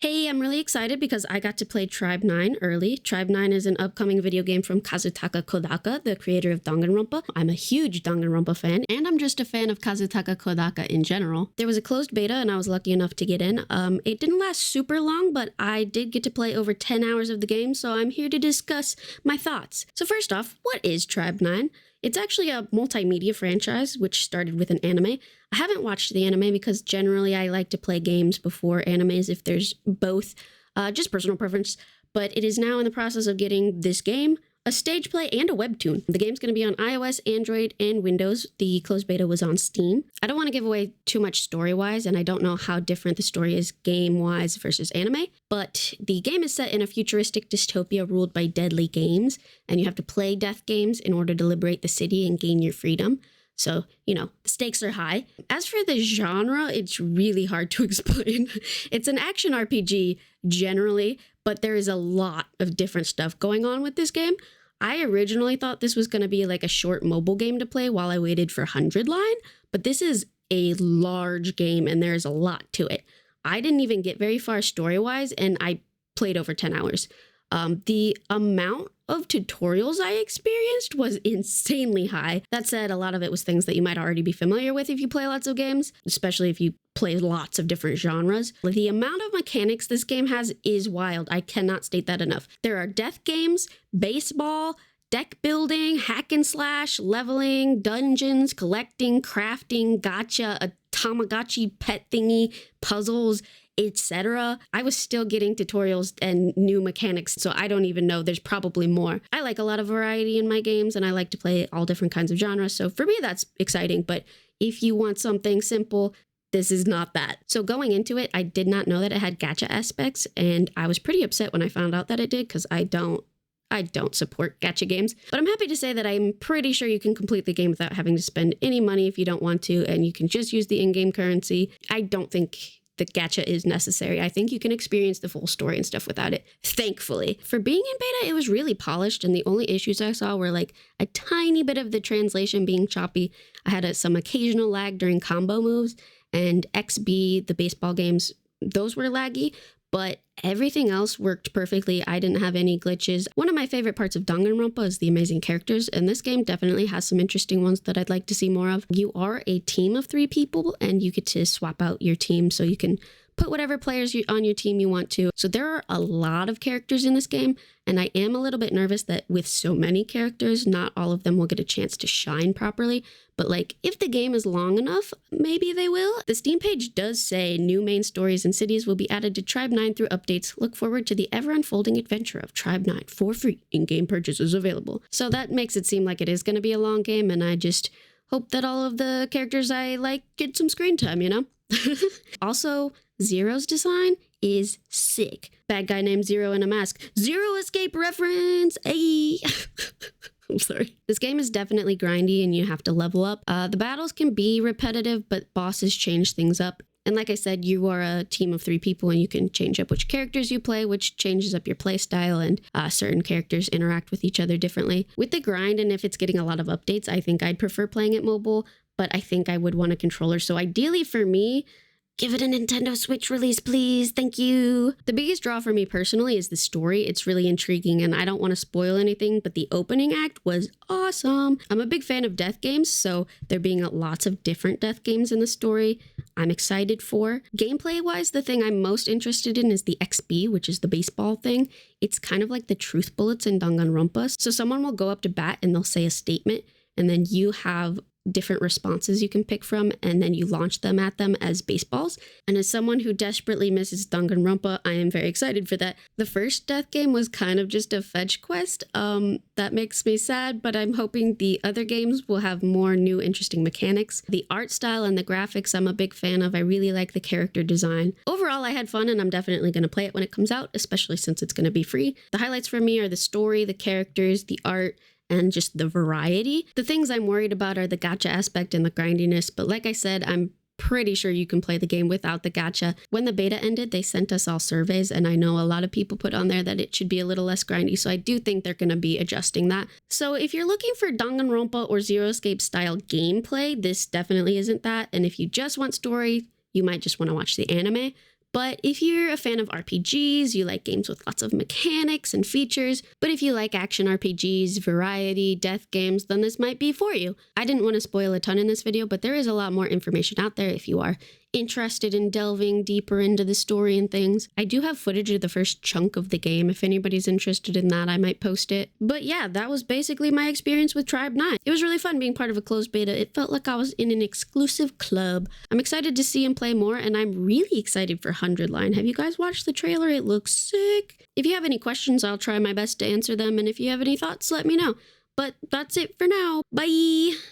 Hey, I'm really excited because I got to play Tribe 9 early. Tribe 9 is an upcoming video game from Kazutaka Kodaka, the creator of Danganronpa. I'm a huge Danganronpa fan, and I'm just a fan of Kazutaka Kodaka in general. There was a closed beta, and I was lucky enough to get in. It didn't last super long, but I did get to play over 10 hours of the game, so I'm here to discuss my thoughts. So first off, what is Tribe 9? It's actually a multimedia franchise, which started with an anime. I haven't watched the anime because generally I like to play games before animes if there's both, just personal preference. But it is now in the process of getting this game, a stage play, and a webtoon. The game's going to be on iOS, Android, and Windows. The closed beta was on Steam. I don't want to give away too much story-wise, and I don't know how different the story is game-wise versus anime, but the game is set in a futuristic dystopia ruled by deadly games, and you have to play death games in order to liberate the city and gain your freedom. So, the stakes are high. As for the genre, it's really hard to explain. It's an action RPG generally, but there is a lot of different stuff going on with this game. I originally thought this was going to be like a short mobile game to play while I waited for 100 line, but this is a large game and there's a lot to it. I didn't even get very far story-wise, and I played over 10 hours. The amount of tutorials I experienced was insanely high. That said, a lot of it was things that you might already be familiar with if you play lots of games, especially if you play lots of different genres. The amount of mechanics this game has is wild. I cannot state that enough. There are death games, baseball, deck building, hack and slash, leveling, dungeons, collecting, crafting, gacha, a Tamagotchi pet thingy, puzzles, etc. I was still getting tutorials and new mechanics, so I don't even know. There's probably more. I like a lot of variety in my games, and I like to play all different kinds of genres, so for me that's exciting. But if you want something simple, this is not that. So going into it, I did not know that it had gacha aspects, and I was pretty upset when I found out that it did, because I don't support gacha games. But I'm happy to say that I'm pretty sure you can complete the game without having to spend any money if you don't want to, and you can just use the in-game currency. I don't think the gacha is necessary. I think you can experience the full story and stuff without it, thankfully. For being in beta, it was really polished, and the only issues I saw were like a tiny bit of the translation being choppy. I had some occasional lag during combo moves, and XB, the baseball games, those were laggy, but everything else worked perfectly. I didn't have any glitches. One of my favorite parts of Danganronpa is the amazing characters, and this game definitely has some interesting ones that I'd like to see more of. You are a team of 3 people, and you get to swap out your team, so you can put whatever players on your team you want to. So there are a lot of characters in this game, and I am a little bit nervous that with so many characters, not all of them will get a chance to shine properly. But if the game is long enough, maybe they will. The Steam page does say new main stories and cities will be added to Tribe 9 through updates. Look forward to the ever-unfolding adventure of Tribe 9 for free. In-game purchases available. So that makes it seem like it is going to be a long game, and I just hope that all of the characters I like get some screen time, Also, Zero's design is sick. Bad guy named Zero in a mask. Zero Escape reference! Ayy! I'm sorry. This game is definitely grindy and you have to level up. The battles can be repetitive, but bosses change things up. And like I said, you are a team of 3 people and you can change up which characters you play, which changes up your play style, and certain characters interact with each other differently. With the grind, and if it's getting a lot of updates, I think I'd prefer playing it mobile, but I think I would want a controller. So ideally for me, give it a Nintendo Switch release, please. Thank you. The biggest draw for me personally is the story. It's really intriguing, and I don't want to spoil anything, but the opening act was awesome. I'm a big fan of death games, so there being lots of different death games in the story, I'm excited for. Gameplay-wise, the thing I'm most interested in is the XB, which is the baseball thing. It's kind of like the truth bullets in Danganronpa. So someone will go up to bat and they'll say a statement, and then you have different responses you can pick from, and then you launch them at them as baseballs. And as someone who desperately misses Danganronpa, I am very excited for that. The first death game was kind of just a fetch quest. That makes me sad, but I'm hoping the other games will have more new interesting mechanics. The art style and the graphics I'm a big fan of. I really like the character design. Overall, I had fun, and I'm definitely going to play it when it comes out, especially since it's going to be free. The highlights for me are the story, the characters, the art, and just the variety. The things I'm worried about are the gacha aspect and the grindiness, but like I said, I'm pretty sure you can play the game without the gacha. When the beta ended, they sent us all surveys, and I know a lot of people put on there that it should be a little less grindy, so I do think they're going to be adjusting that. So if you're looking for Danganronpa or Zero Escape style gameplay, this definitely isn't that, and if you just want story, you might just want to watch the anime. But if you're a fan of RPGs, you like games with lots of mechanics and features, but if you like action RPGs, variety, death games, then this might be for you. I didn't want to spoil a ton in this video, but there is a lot more information out there if you are interested in delving deeper into the story and things. I do have footage of the first chunk of the game. If anybody's interested in that, I might post it. But yeah, that was basically my experience with Tribe 9. It was really fun being part of a closed beta. It felt like I was in an exclusive club. I'm excited to see and play more, and I'm really excited for 100 Line. Have you guys watched the trailer? It looks sick. If you have any questions, I'll try my best to answer them, and if you have any thoughts, let me know. But that's it for now. Bye!